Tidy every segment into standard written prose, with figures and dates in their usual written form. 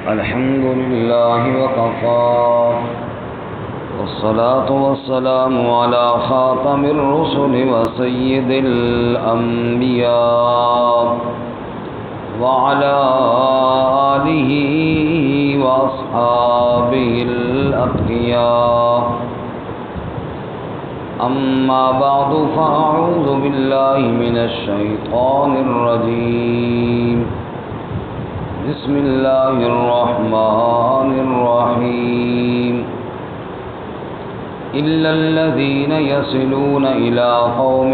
الحمد لله وكفى والصلاة والسلام على خاتم الرسل وسيد الأنبياء وعلى آله وأصحابه الأتقياء أما بعد فأعوذ بالله من الشيطان الرجيم بسم الله الرحمن الرحيم إلا الذين يصلون إلى قوم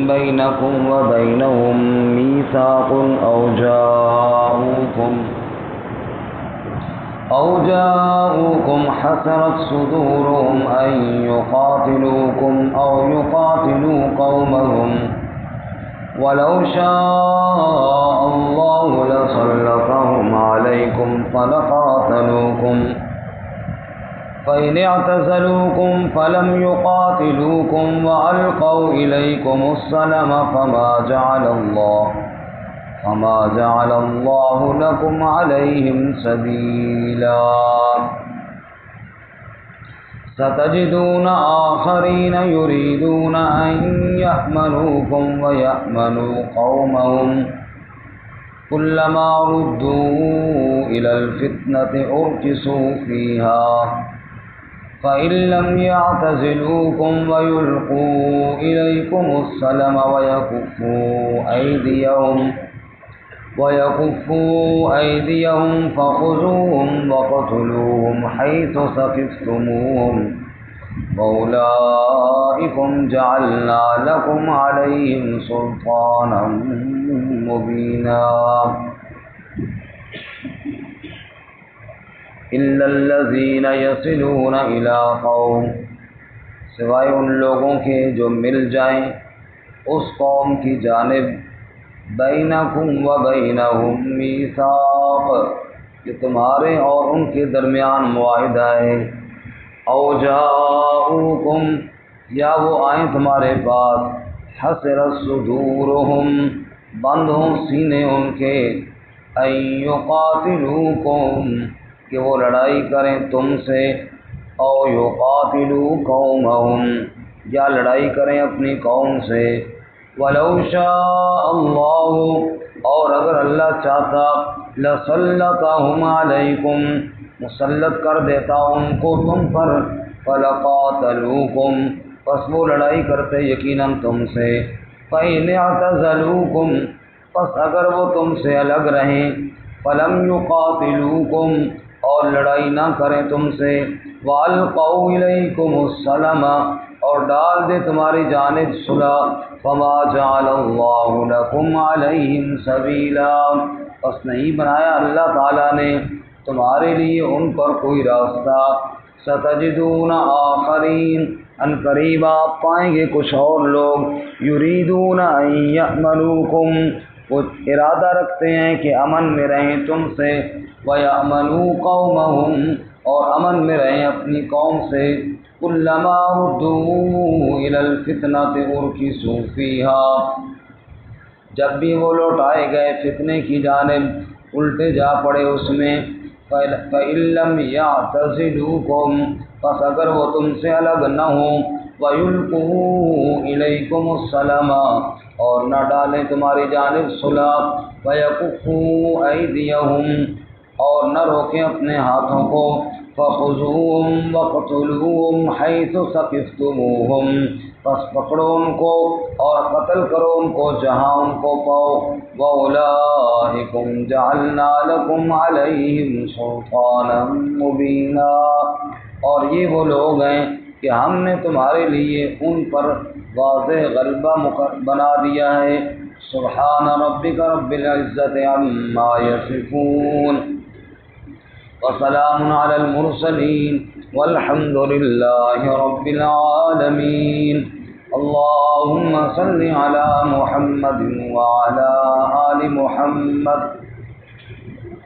بينكم وبينهم ميثاق أو جاءوكم حسرت صدورهم أن يقاتلوكم أو يقاتلوا قومهم ولو شاء الله لسلطهم عليكم فلقاتلوكم فإن اعتزلوكم فلم يقاتلوكم وألقوا إليكم السلم فما جعل الله لكم عليهم سبيلا ستجدون آخرين يريدون أن يأمنوكم ويأمنوا قومهم كلما ردوا إلى الفتنة أركسوا فيها فإن لم يعتزلوكم ويلقوا إليكم السلم ويكفوا أيديهم فخذوهم وقتلوهم حيث ثقفتموهم وأولئكم جعلنا لكم عليهم سلطانا مبينا إلا الذين يصلون إلى قوم سوائے ان لوگوں کے جو مل جائیں اس قوم کی جانب بینکم و بینہم میثاق کہ تمہارے اور ان کے درمیان معاہدہ ہے، او جاؤکم یا وہ آئیں تمہارے پاس، حسرت صدورہم بند ہوں سینے ان کے، ان یقاتلوکم کہ وہ لڑائی کریں تم سے، او یقاتلوا قومہم یا لڑائی کریں اپنی قوم سے، وَلَوْ شَاءَ اللَّهُ اور اگر اللہ چاہتا لَسَلَّطَهُمْ عَلَيْكُمْ مسلط کر دیتا ان کو تم پر، فَلَقَاتَلُوكُمْ پس وہ لڑائی کرتے یقیناً تم سے، فَإِنِ اعْتَزَلُوكُمْ پس اگر وہ تم سے الگ رہیں، فَلَمْ يُقَاتِلُوكُمْ اور لڑائی نہ کریں تم سے، وَأَلْقَوْا إِلَيْكُمُ السَّلَمَ اور ڈال دے تمہاری جانب صلح، فما جعل اللہ لکم علیہم سبیلا پس نہیں بنایا اللہ تعالیٰ نے تمہارے لیے ان پر کوئی راستہ، ستجدون آخرین ان قریب آپ پائیں گے کچھ اور لوگ، یریدون ان یأمنوکم وہ ارادہ رکھتے ہیں کہ امن میں رہیں تم سے، وَيَأْمَنُوا قَوْمَهُمْ اور امن میں رہیں اپنی قوم سے، كُلَّمَا رُدُّوا إِلَى الْفِتْنَةِ أُرْكِسُوا فِيهَا جب بھی وہ لوٹائے گئے فتنے کی جانب الٹے جا پڑے اس میں، فَإِن لَّمْ يَعْتَزِلُوكُمْ پس اگر وہ تم سے الگ نہ ہوں، وَيُلْقُوا إِلَيْكُمُ السَّلَمَ اور نہ ڈالیں تمہاری جانب صلح، وَيَكُفُّوا أَيْدِيَهُمْ اور نہ روکیں اپنے ہاتھوں کو، فَخُذُوهُمْ وَقْتُلُوهُمْ حَيْثُ ثَقِفْتُمُوهُمْ پس پکڑو ان کو اور قتل کرو ان کو جہاں ان کو پاؤ، وَأُولَٰئِكُمْ جَعَلْنَا لَكُمْ عَلَيْهِمْ سُلْطَانًا مُبِينًا اور یہ وہ لوگ ہیں کہ ہم نے تمہارے لیے ان پر واضح غلبہ بنا دیا ہے، سبحان ربک رب العزت عما یصفون وسلام علی المرسلین والحمد للہ رب العالمین، اللہم صل علی محمد وعلی آل محمد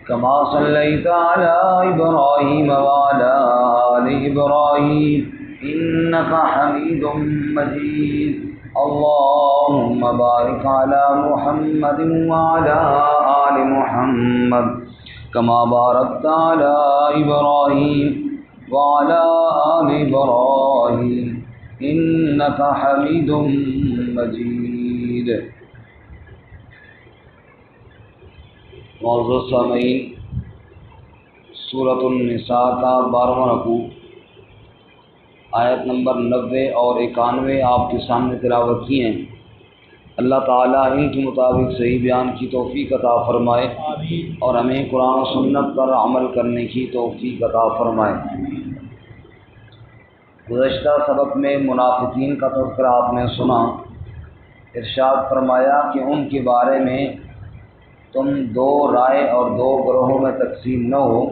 كما صليت على إبراهيم وعلى آل إبراهيم إنك حميد مجيد اللهم بارك على محمد وعلى آل محمد كما باركت على إبراهيم وعلى آل إبراهيم إنك حميد مجيد۔ معزز سامعین، سورۃ النساء کا 12واں رکوع آیت نمبر 90 اور 91 آپ کے سامنے تلاوت کی ہیں۔ اللہ تعالیٰ ان کے مطابق صحیح بیان کی توفیق عطا فرمائے اور ہمیں قرآن و سنت پر عمل کرنے کی توفیق عطا فرمائے۔ گزشتہ سبق میں منافقین کا تذکرہ آپ نے سنا۔ ارشاد فرمایا کہ ان کے بارے میں تم دو رائے اور دو گروہوں میں تقسیم نہ ہو،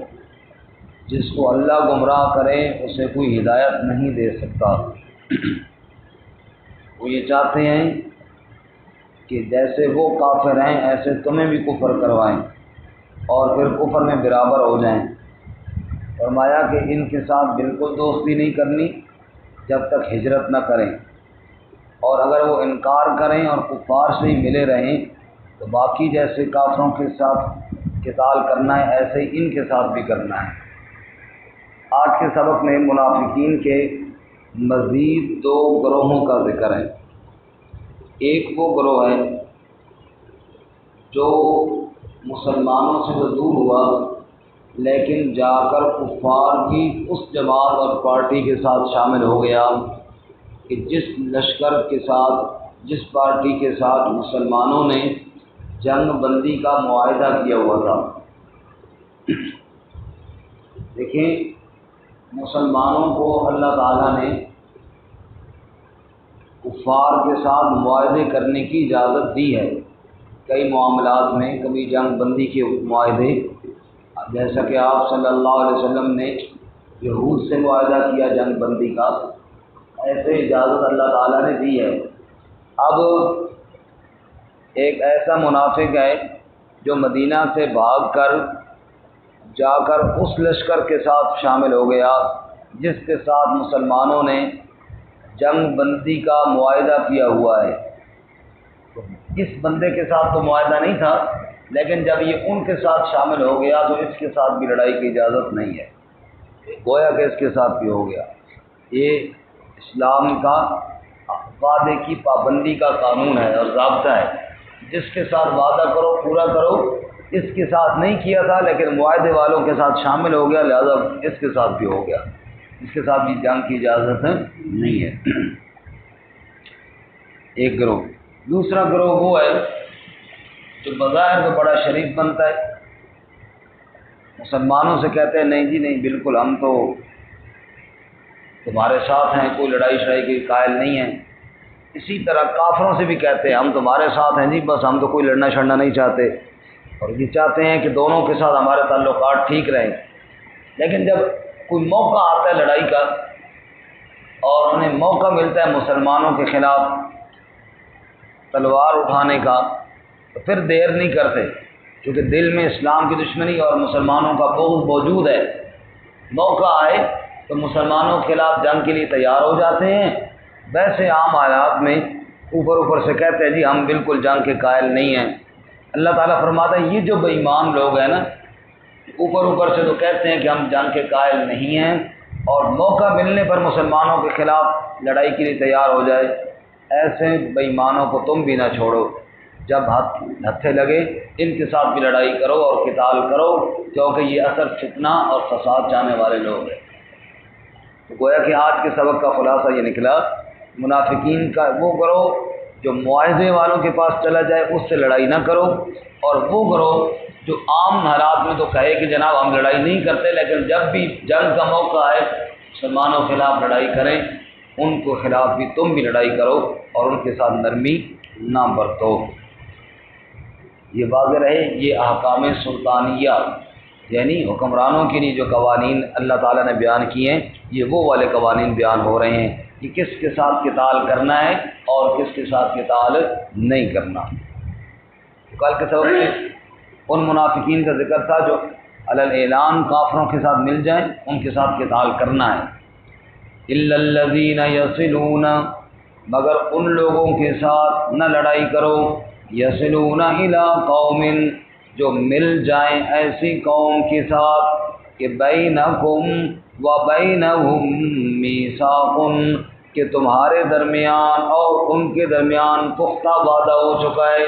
جس کو اللہ گمراہ کرے اسے کوئی ہدایت نہیں دے سکتا۔ وہ یہ چاہتے ہیں کہ جیسے وہ کافر ہیں ایسے تمہیں بھی کفر کروائیں اور پھر کفر میں برابر ہو جائیں۔ فرمایا کہ ان کے ساتھ بالکل دوستی نہیں کرنی جب تک ہجرت نہ کریں، اور اگر وہ انکار کریں اور کفار سے ہی ملے رہیں تو باقی جیسے کافروں کے ساتھ قتال کرنا ہے ایسے ہی ان کے ساتھ بھی کرنا ہے۔ آج کے سبق میں منافقین کے مزید دو گروہوں کا ذکر ہے۔ ایک وہ گروہ ہے جو مسلمانوں سے تو دور ہوا لیکن جا کر کفار کی اس جماعت اور پارٹی کے ساتھ شامل ہو گیا کہ جس لشکر کے ساتھ، جس پارٹی کے ساتھ مسلمانوں نے جنگ بندی کا معاہدہ کیا ہوا تھا۔ دیکھیں، مسلمانوں کو اللہ تعالیٰ نے کفار کے ساتھ معاہدے کرنے کی اجازت دی ہے کئی معاملات میں، کبھی جنگ بندی کے معاہدے، جیسا کہ آپ صلی اللہ علیہ وسلم نے یہود سے معاہدہ کیا جنگ بندی کا، ایسے اجازت اللہ تعالیٰ نے دی ہے۔ اب ایک ایسا منافق ہے جو مدینہ سے بھاگ کر جا کر اس لشکر کے ساتھ شامل ہو گیا جس کے ساتھ مسلمانوں نے جنگ بندی کا معاہدہ کیا ہوا ہے۔ اس بندے کے ساتھ تو معاہدہ نہیں تھا، لیکن جب یہ ان کے ساتھ شامل ہو گیا تو اس کے ساتھ بھی لڑائی کی اجازت نہیں ہے، گویا کہ اس کے ساتھ بھی ہو گیا۔ یہ اسلام کا وعدے کی پابندی کا قانون ہے اور ضابطہ ہے، جس کے ساتھ وعدہ کرو پورا کرو۔ اس کے ساتھ نہیں کیا تھا لیکن معاہدے والوں کے ساتھ شامل ہو گیا، لہذا اس کے ساتھ بھی ہو گیا، اس کے ساتھ بھی جنگ کی اجازت نہیں ہے۔ ایک گروہ۔ دوسرا گروہ وہ ہے جو بظاہر تو بڑا شریف بنتا ہے، مسلمانوں سے کہتے ہیں نہیں جی نہیں، بالکل ہم تو تمہارے ساتھ ہیں، کوئی لڑائی شڑائی کے قائل نہیں ہیں۔ اسی طرح کافروں سے بھی کہتے ہیں ہم تمہارے ساتھ ہیں جی، بس ہم تو کوئی لڑنا شڑنا نہیں چاہتے، اور یہ چاہتے ہیں کہ دونوں کے ساتھ ہمارے تعلقات ٹھیک رہیں۔ لیکن جب کوئی موقع آتا ہے لڑائی کا اور انہیں موقع ملتا ہے مسلمانوں کے خلاف تلوار اٹھانے کا، تو پھر دیر نہیں کرتے، کیونکہ دل میں اسلام کی دشمنی اور مسلمانوں کا بغض موجود ہے۔ موقع آئے تو مسلمانوں کے خلاف جنگ کے لیے تیار ہو جاتے ہیں۔ ویسے عام حالات میں اوپر سے کہتے ہیں جی ہم بالکل جنگ کے قائل نہیں ہیں۔ اللہ تعالیٰ فرماتا ہے یہ جو بے ایمان لوگ ہیں نا، اوپر سے تو کہتے ہیں کہ ہم جنگ کے قائل نہیں ہیں اور موقع ملنے پر مسلمانوں کے خلاف لڑائی کے لیے تیار ہو جائے، ایسے بے ایمانوں کو تم بھی نہ چھوڑو، جب ہتھے لگے ان کے ساتھ بھی لڑائی کرو اور قتال کرو، کیونکہ یہ اثر فتنہ اور فساد چاہنے والے لوگ ہیں۔ تو گویا کہ آج کے سبق کا خلاصہ یہ نکلا، منافقین کا وہ گروہ جو معاہدے والوں کے پاس چلا جائے اس سے لڑائی نہ کرو، اور وہ گروہ جو عام حالات میں تو کہے کہ جناب ہم لڑائی نہیں کرتے، لیکن جب بھی جنگ کا موقع آئے مسلمانوں کے خلاف لڑائی کریں، ان کو خلاف بھی تم بھی لڑائی کرو اور ان کے ساتھ نرمی نہ برتو۔ یہ واضح رہے، یہ احکام سلطانیہ یعنی حکمرانوں کے لیے جو قوانین اللہ تعالیٰ نے بیان کیے ہیں، یہ وہ والے قوانین بیان ہو رہے ہیں کہ کس کے ساتھ قتال کرنا ہے اور کس کے ساتھ قتال نہیں کرنا۔ کل کے سبق میں ان منافقین کا ذکر تھا جو علی الاعلان کافروں کے ساتھ مل جائیں، ان کے ساتھ قتال کرنا ہے۔ الا الذین یصلون، مگر ان لوگوں کے ساتھ نہ لڑائی کرو، یصلون الی قوم، جو مل جائیں ایسی قوم کے ساتھ کہ بینکم و بینہم میثاق، کہ تمہارے درمیان اور ان کے درمیان پختہ وعدہ ہو چکا ہے،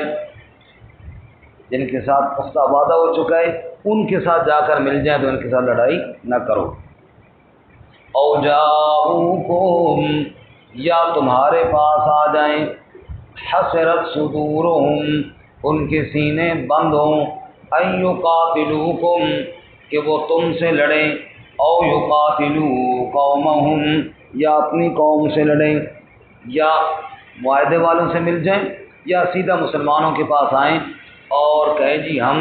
جن کے ساتھ پختہ وعدہ ہو چکا ہے ان کے ساتھ جا کر مل جائیں تو ان کے ساتھ لڑائی نہ کرو۔ او جاؤکم، یا تمہارے پاس آ جائیں، حسرت صدورہم، ان کے سینے بند ہوں، ان یقاتلوکم، کہ وہ تم سے لڑیں، او یقاتلوا قومہم، یا اپنی قوم سے لڑیں، یا معاہدے والوں سے مل جائیں، یا سیدھا مسلمانوں کے پاس آئیں اور کہیں جی ہم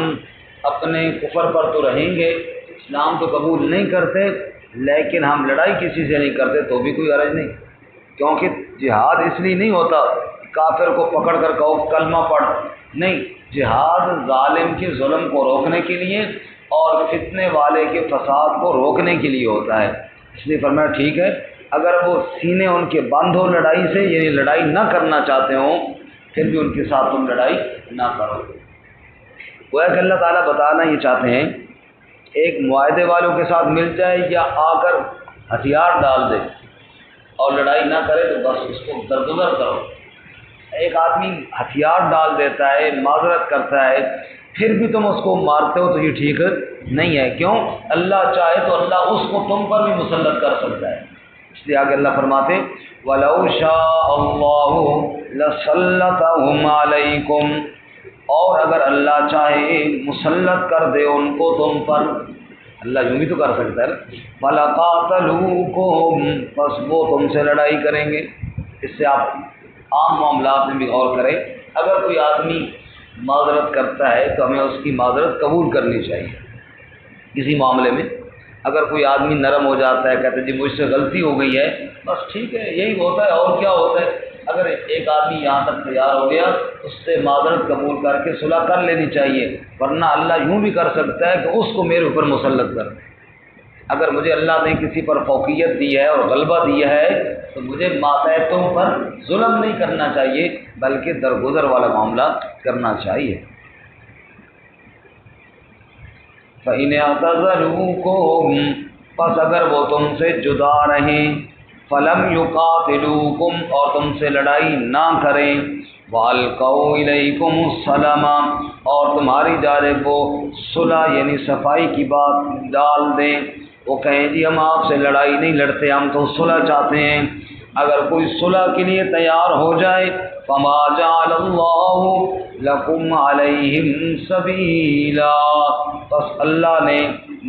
اپنے کفر پر تو رہیں گے، اسلام تو قبول نہیں کرتے لیکن ہم لڑائی کسی سے نہیں کرتے، تو بھی کوئی حرج نہیں، کیونکہ جہاد اس لیے نہیں ہوتا کافر کو پکڑ کر کہو کلمہ پڑھ، نہیں، جہاد ظالم کے ظلم کو روکنے کے لیے اور فتنے والے کے فساد کو روکنے کے لیے ہوتا ہے۔ اس لیے فرمایا ٹھیک ہے، اگر وہ سینے ان کے بند ہو لڑائی سے، یعنی لڑائی نہ کرنا چاہتے ہوں، پھر بھی ان کے ساتھ تم لڑائی نہ کرو۔ گویا کہ اللہ تعالیٰ بتانا یہ چاہتے ہیں ایک معاہدے والوں کے ساتھ مل جائے یا آ کر ہتھیار ڈال دے اور لڑائی نہ کرے تو بس اس کو درگزر کرو۔ ایک آدمی ہتھیار ڈال دیتا ہے، معذرت کرتا ہے، پھر بھی تم اس کو مارتے ہو تو یہ ٹھیک نہیں ہے۔ کیوں؟ اللہ چاہے تو اللہ اس کو تم پر بھی مسلط کر سکتا ہے۔ اس لیے آگے اللہ فرماتے وَلَوْ شَاءَ اللَّهُ لَسَلَّطَهُمْ عَلَيْكُمْ، اور اگر اللہ چاہے مسلط کر دے ان کو تم پر، اللہ یوں بھی تو کر سکتا ہے، وَلَقَاتَلُوكُمْ، بس وہ تم سے لڑائی کریں گے۔ اس سے آپ عام معاملات میں بھی غور کریں، اگر کوئی آدمی معذرت کرتا ہے تو ہمیں اس کی معذرت قبول کرنی چاہیے۔ کسی معاملے میں اگر کوئی آدمی نرم ہو جاتا ہے، کہتے ہیں جی مجھ سے غلطی ہو گئی ہے، بس ٹھیک ہے، یہی ہوتا ہے اور کیا ہوتا ہے۔ اگر ایک آدمی یہاں تک تیار ہو گیا، اس سے معذرت قبول کر کے صلح کر لینی چاہیے، ورنہ اللہ یوں بھی کر سکتا ہے کہ اس کو میرے اوپر مسلط کر دے۔ اگر مجھے اللہ نے کسی پر فوقیت دی ہے اور غلبہ دیا ہے تو مجھے ماتحتوں پر ظلم نہیں کرنا چاہیے بلکہ درگزر والا معاملہ کرنا چاہیے۔ فَإِنْ اعْتَزَلُوكُمْ، پس اگر وہ تم سے جدا رہیں، فَلَمْ يُقَاتِلُوكُمْ، اور تم سے لڑائی نہ کریں، وَأَلْقَوْا إِلَيْكُمُ السَّلَامَ، اور تمہاری جانب وہ صلح یعنی صفائی کی بات ڈال دیں، وہ کہیں جی ہم آپ سے لڑائی نہیں لڑتے، ہم تو صلح چاہتے ہیں۔ اگر کوئی صلح کے لیے تیار ہو جائے، فَمَا جَعَلَ اللَّهُ لَكُمْ عَلَيْهِمْ سَبِيلًا، بس اللہ نے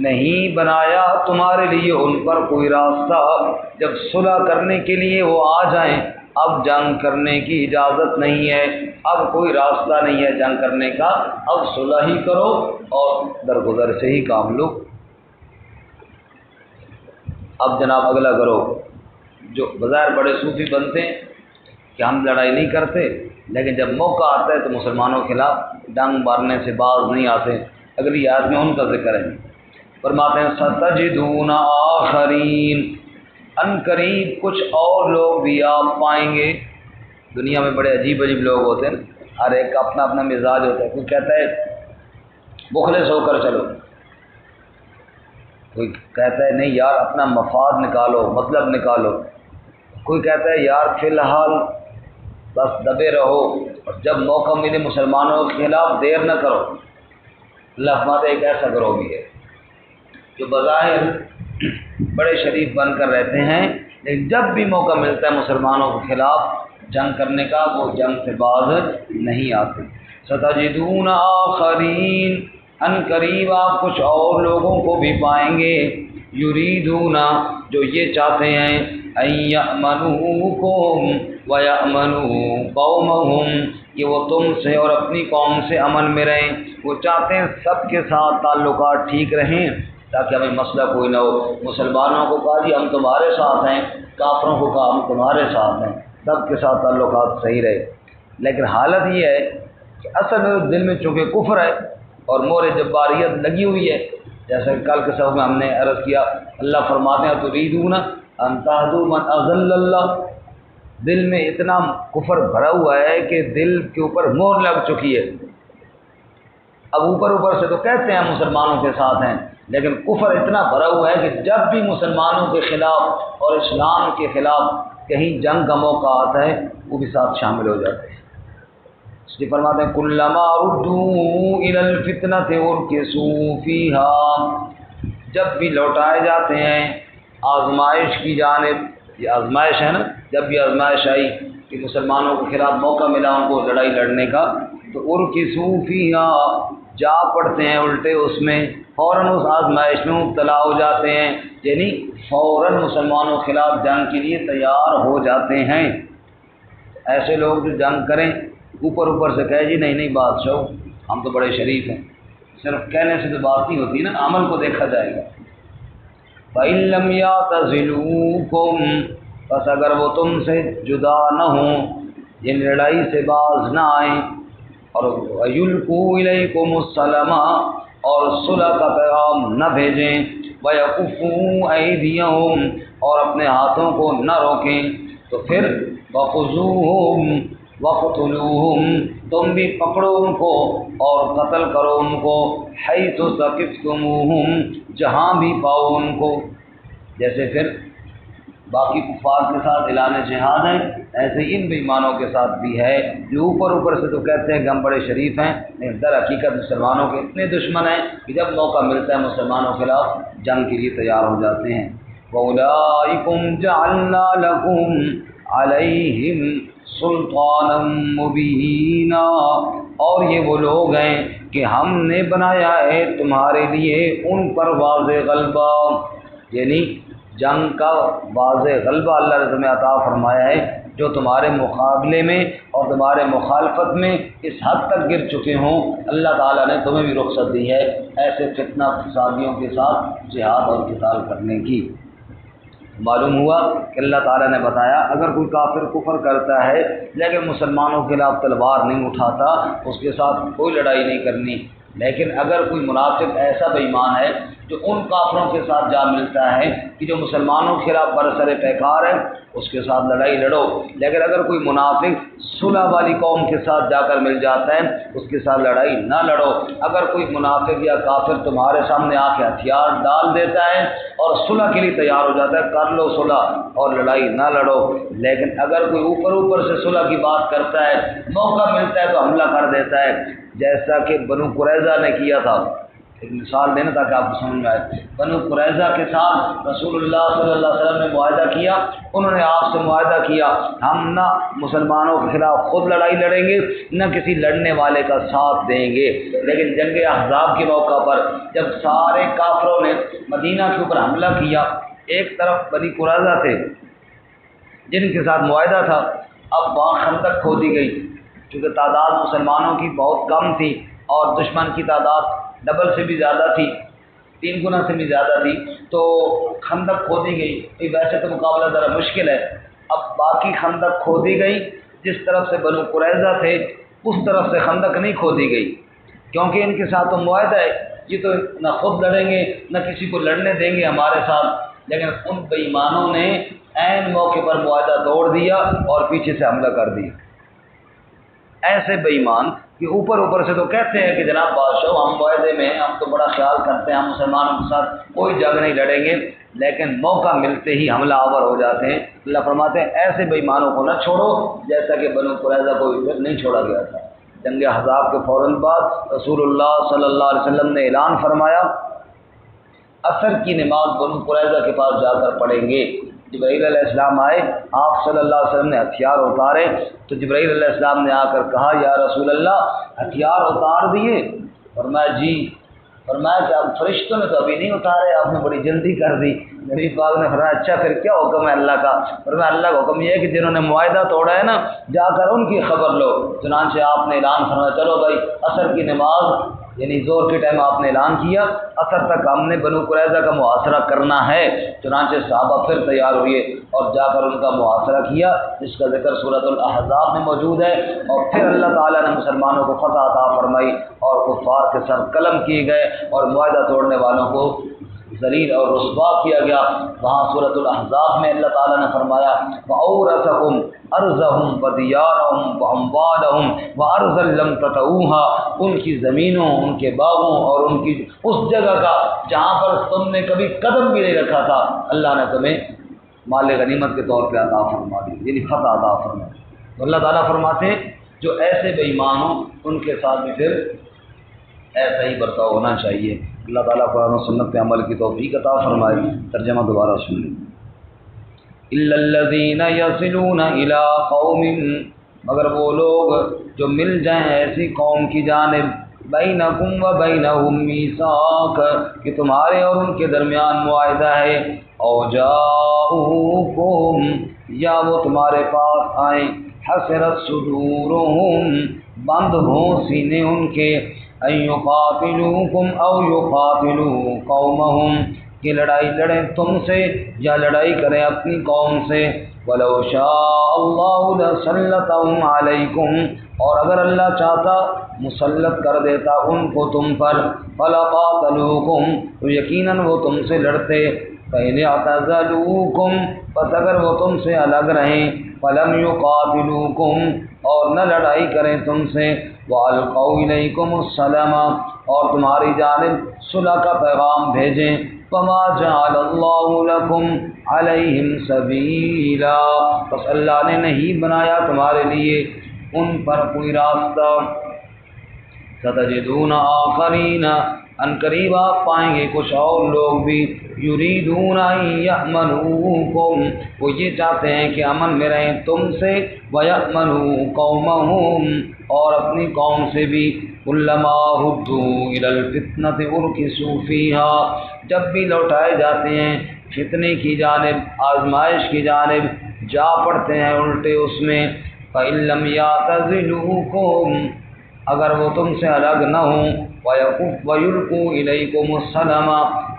نہیں بنایا تمہارے لیے ان پر کوئی راستہ۔ جب صلح کرنے کے لیے وہ آ جائیں، اب جنگ کرنے کی اجازت نہیں ہے، اب کوئی راستہ نہیں ہے جنگ کرنے کا، اب صلح ہی کرو اور درگزر سے ہی کام لو۔ اب جناب اگلا کرو جو بظاہر بڑے صوفی بنتے ہیں کہ ہم لڑائی نہیں کرتے، لیکن جب موقع آتا ہے تو مسلمانوں کے خلاف ڈنگ مارنے سے باز نہیں آتے۔ اگلی آیت میں ان کا ذکر ہے، فرماتے ہیں سَتَجِدُونَ آخَرِینَ، ان قریب کچھ اور لوگ بھی آپ پائیں گے۔ دنیا میں بڑے عجیب عجیب لوگ ہوتے ہیں، ہر ایک کا اپنا اپنا مزاج ہوتا ہے۔ کوئی کہتا ہے مخلص ہو کر چلو، کوئی کہتا ہے نہیں یار اپنا مفاد نکالو، مطلب نکالو، کوئی کہتا ہے یار فی الحال بس دبے رہو، اور جب موقع ملے مسلمانوں کے خلاف دیر نہ کرو۔ اللہ فرماتا ہے ایک ایسا گروہ بھی ہے جو بظاہر بڑے شریف بن کر رہتے ہیں، لیکن جب بھی موقع ملتا ہے مسلمانوں کے خلاف جنگ کرنے کا وہ جنگ سے باز نہیں آتے۔ سَتَجِدُونَ آخَرِینَ، ان قریب آپ کچھ اور لوگوں کو بھی پائیں گے، یریدون، جو یہ چاہتے ہیں، ان یأمنوکم ویأمنوا قومہم، کہ وہ تم سے اور اپنی قوم سے امن میں رہیں۔ وہ چاہتے ہیں سب کے ساتھ تعلقات ٹھیک رہیں تاکہ ہمیں مسئلہ کوئی نہ ہو۔ مسلمانوں کو کہا جی ہم تمہارے ساتھ ہیں، کافروں کو کہا ہم تمہارے ساتھ ہیں، سب کے ساتھ تعلقات صحیح رہے۔ لیکن حالت یہ ہے کہ اصل میں دل میں چونکہ کفر ہے اور مور جباریت لگی ہوئی ہے، جیسا کہ کل کے سبق میں ہم نے عرض کیا، اللہ فرماتے ہیں تریدون ان تہدوا من اضل اللہ، دل میں اتنا کفر بھرا ہوا ہے کہ دل کے اوپر مہر لگ چکی ہے۔ اب اوپر اوپر سے تو کہتے ہیں مسلمانوں کے ساتھ ہیں، لیکن کفر اتنا بھرا ہوا ہے کہ جب بھی مسلمانوں کے خلاف اور اسلام کے خلاف کہیں جنگ کا موقع آتا ہے وہ بھی ساتھ شامل ہو جاتے ہیں۔ اس لیے فرماتے ہیں کلما ردوا الی الفتنۃ ارکسوا فیھا، جب بھی لوٹائے جاتے ہیں آزمائش کی جانب، یہ آزمائش ہے نا، جب بھی آزمائش آئی کہ مسلمانوں کے خلاف موقع ملا ان کو لڑائی لڑنے کا، تو ارکسوا فیھا، جا پڑتے ہیں الٹے اس میں، فوراً اس آزمائش میں مبتلا ہو جاتے ہیں، یعنی فوراً مسلمانوں کے خلاف جنگ کے لیے تیار ہو جاتے ہیں۔ ایسے لوگ جو جنگ کریں اوپر اوپر سے کہے جی نہیں نہیں بادشاہ ہم تو بڑے شریف ہیں، صرف کہنے سے تو بات نہیں ہوتی نا، عمل کو دیکھا جائے گا۔ فَإِن لَّمْ يَعْتَزِلُوكُمْ، بس اگر وہ تم سے جدا نہ ہوں، یہ لڑائی سے باز نہ آئیں، اور وَيُلْقُوا إِلَيْكُمُ السَّلَامَ، اور صلح کا پیغام نہ بھیجیں، وَيَكُفُّوا أَيْدِيَهُمْ، اور اپنے ہاتھوں کو نہ روکیں، تو پھر وَخُذُوهُمْ وَاقْتُلُوهُمْ، تم بھی پکڑو ان کو اور قتل کرو ان کو، حَيْثُ ثَقِفْتُمُوهُمْ، جہاں بھی پاؤ ان کو۔ جیسے پھر باقی کفار کے ساتھ اعلان جہاد ہے، ایسے ان بے ایمانوں کے ساتھ بھی ہے جو اوپر اوپر سے تو کہتے ہیں کہ ہم بڑے شریف ہیں، لیکن در حقیقت مسلمانوں کے اتنے دشمن ہیں کہ جب موقع ملتا ہے مسلمانوں کے خلاف جنگ کے لیے تیار ہو جاتے ہیں۔ وَأُولَٰئِكُمْ جَعَلْنَا لَكُمْ عَلَيْهِمْ سُلْطَانًا مُبِينًا، اور یہ وہ لوگ ہیں کہ ہم نے بنایا ہے تمہارے لیے ان پر واضح غلبہ، یعنی جنگ کا واضح غلبہ اللہ نے تمہیں عطا فرمایا ہے، جو تمہارے مقابلے میں اور تمہارے مخالفت میں اس حد تک گر چکے ہوں، اللہ تعالیٰ نے تمہیں بھی رخصت دی ہے ایسے فتنہ فسادیوں کے ساتھ جہاد اور قتال کرنے کی۔ معلوم ہوا کہ اللہ تعالیٰ نے بتایا اگر کوئی کافر کفر کرتا ہے لیکن مسلمانوں کے خلاف تلوار نہیں اٹھاتا، اس کے ساتھ کوئی لڑائی نہیں کرنی، لیکن اگر کوئی منافق ایسا بے ایمان ہے جو ان کافروں کے ساتھ جا ملتا ہے کہ جو مسلمانوں کے خلاف برسر پیکار ہے، اس کے ساتھ لڑائی لڑو، لیکن اگر کوئی منافق صلح والی قوم کے ساتھ جا کر مل جاتا ہے اس کے ساتھ لڑائی نہ لڑو۔ اگر کوئی منافق یا کافر تمہارے سامنے آ کے ہتھیار ڈال دیتا ہے اور صلح کے لیے تیار ہو جاتا ہے، کر لو صلح اور لڑائی نہ لڑو، لیکن اگر کوئی اوپر اوپر سے صلح کی بات کرتا ہے، موقع ملتا ہے تو حملہ کر دیتا ہے، جیسا کہ بنو قریظہ نے کیا تھا۔ ایک مثال دینا تاکہ آپ کو سمجھ میں آئے۔ بنو قریظہ کے ساتھ رسول اللہ صلی اللہ علیہ وسلم نے معاہدہ کیا، انہوں نے آپ سے معاہدہ کیا ہم نہ مسلمانوں کے خلاف خود لڑائی لڑیں گے نہ کسی لڑنے والے کا ساتھ دیں گے، لیکن جنگ احزاب کے موقع پر جب سارے کافروں نے مدینہ کے اوپر حملہ کیا، ایک طرف بنی قریظہ تھے جن کے ساتھ معاہدہ تھا، اب وہاں خندق کھودی گئی، چونکہ تعداد مسلمانوں کی بہت کم تھی اور دشمن کی تعداد ڈبل سے بھی زیادہ تھی، 3 گنا سے بھی زیادہ تھی، تو خندق کھودی گئی۔ ویسے تو مقابلہ ذرا مشکل ہے، اب باقی خندق کھودی گئی، جس طرف سے بنو قریظہ تھے اس طرف سے خندق نہیں کھودی گئی، کیونکہ ان کے ساتھ تو معاہدہ ہے، یہ تو نہ خود لڑیں گے نہ کسی کو لڑنے دیں گے ہمارے ساتھ، لیکن ان بے ایمانوں نے عین موقع پر معاہدہ توڑ دیا اور پیچھے سے حملہ کر دیا۔ ایسے بے ایمان کہ اوپر اوپر سے تو کہتے ہیں کہ جناب بادشاہ ہم معاہدے میں ہیں، ہم تو بڑا خیال کرتے ہیں، ہم مسلمانوں کے ساتھ کوئی جنگ نہیں لڑیں گے، لیکن موقع ملتے ہی حملہ آور ہو جاتے ہیں۔ اللہ فرماتے ہیں ایسے بے ایمانوں کو نہ چھوڑو جیسا کہ بنو قریظہ کو نہیں چھوڑا گیا تھا۔ جنگ احزاب کے فوراً بعد رسول اللہ صلی اللہ علیہ وسلم نے اعلان فرمایا عصر کی نماز بنو قریظہ کے پاس جا کر پڑھیں گے۔ جبرائیل علیہ السلام آئے، آپ صلی اللہ علیہ وسلم نے ہتھیار اتارے تو جبرائیل علیہ السلام نے آ کر کہا یا رسول اللہ ہتھیار اتار دیے؟ فرمایا جی۔ فرمایا کہ آپ فرشتوں نے تو ابھی نہیں اتارے، آپ نے بڑی جلدی کر دی۔ نبی پاک نے فرمایا اچھا پھر کیا حکم ہے اللہ کا؟ فرمایا اللہ کا حکم یہ ہے کہ جنہوں نے معاہدہ توڑا ہے نا جا کر ان کی خبر لو۔ چنانچہ آپ نے اعلان فرمایا چلو بھائی عصر کی نماز یعنی زور کے ٹائم آپ نے اعلان کیا عصر تک ہم نے بنو قریظہ کا محاصرہ کرنا ہے۔ چنانچہ صحابہ پھر تیار ہوئے اور جا کر ان کا محاصرہ کیا، جس کا ذکر سورۃ الاحزاب میں موجود ہے، اور پھر اللہ تعالیٰ نے مسلمانوں کو فتح عطا فرمائی اور کفار کے سر قلم کیے گئے اور معاہدہ توڑنے والوں کو ذلیل اور رسوا کیا گیا۔ وہاں سورۃ الاحزاب میں اللہ تعالیٰ نے فرمایا وَأَوْرَثَكُمْ أَرْضَهُمْ وَدِيَارَهُمْ وَأَمْوَالَهُمْ وَأَرْضًا لَّمْ تَطَئُوهَا، ان کی زمینوں، ان کے باغوں اور ان کی اس جگہ کا جہاں پر تم نے کبھی قدم بھی نہیں رکھا تھا، اللہ نے تمہیں مال غنیمت کے طور پہ عطا فرما دی، یعنی فتح عطا فرما دی۔ تو اللہ تعالیٰ فرماتے ہیں جو ایسے بے ایمان ہوں ان کے ساتھ بھی پھر ایسا ہی برتاؤ ہونا چاہیے۔ اللہ تعالیٰ قرآن و سنت پہ عمل کی توفیق عطا فرمائے۔ ترجمہ دوبارہ سن لیں۔ إِلَّا الَّذِينَ يَصِلُونَ إِلَىٰ قَوْمٍ، مگر وہ لوگ جو مل جائیں ایسی قوم کی جانب بَيْنَكُمْ وَبَيْنَهُمْ مِيثَاقٌ کہ تمہارے اور ان کے درمیان معاہدہ ہے، أَوْ جَاءُوكُمْ یا وہ تمہارے پاس آئیں، حَسِرَتْ صُدُورُهُمْ بند ہوں سینے ان کے، أَن يُقَاتِلُوكُمْ أَوْ يُقَاتِلُوا قَوْمَهُمْ کہ لڑائی لڑیں تم سے یا لڑائی کریں اپنی قوم سے، وَلَوْ شَاءَ اللَّهُ لَسَلَّطَهُمْ عَلَيْكُمْ اور اگر اللہ چاہتا مسلط کر دیتا ان کو تم پر، فَلَقَاتَلُوكُمْ تو یقیناً وہ تم سے لڑتے، فَإِنِ اعْتَزَلُوكُمْ پس اگر وہ تم سے الگ رہیں، فَلَمْ يُقَاتِلُوكُمْ اور نہ لڑائی کریں تم سے، وَأَلْقَوْا إِلَيْكُمُ السَّلَامَ اور تمہاری جانب صلح کا پیغام بھیجیں، فَمَا جَعَلَ اللَّهُ لَكُمْ عَلَيْهِمْ سَبِيلًا بس اللہ نے نہیں بنایا تمہارے لیے ان پر کوئی راستہ۔ سَتَجِدُونَ آخَرِينَ ان قریب آپ پائیں گے کچھ اور لوگ بھی، یریدون ان یأمنوکم وہ یہ چاہتے ہیں کہ امن میں رہیں تم سے، ویأمنوا قومہم اور اپنی قوم سے بھی، کلما ردوا الی الفتنۃ ارکسوا فیہا جب بھی لوٹائے جاتے ہیں فتنے کی جانب، آزمائش کی جانب، جا پڑتے ہیں الٹے اس میں، فإن لم یعتزلوکم اگر وہ تم سے الگ نہ ہوں، وَيُلْقُوا إِلَيْكُمُ السَّلَامَ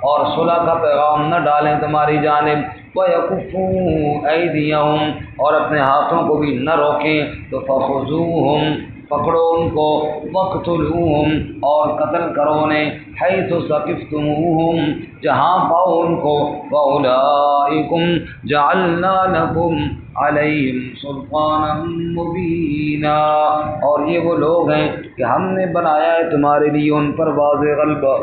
اور صلح کا پیغام نہ ڈالیں تمہاری جانب، وَيَكُفُّوا أَيْدِيَهُمْ اور اپنے ہاتھوں کو بھی نہ روکیں، تو فَخُذُوهُمْ پکڑو ان کو، وَاقْتُلُوهُمْ اور قتل کرو انہیں، حَيْثُ ثَقِفْتُمُوهُمْ جہاں پاؤ ان کو، وَأُولَٰئِكُمْ جَعَلْنَا لَكُمْ عَلَيْهِمْ سُلْطَانًا مُبِينًا اور یہ وہ لوگ ہیں کہ ہم نے بنایا ہے تمہارے لیے ان پر واضح غلبہ۔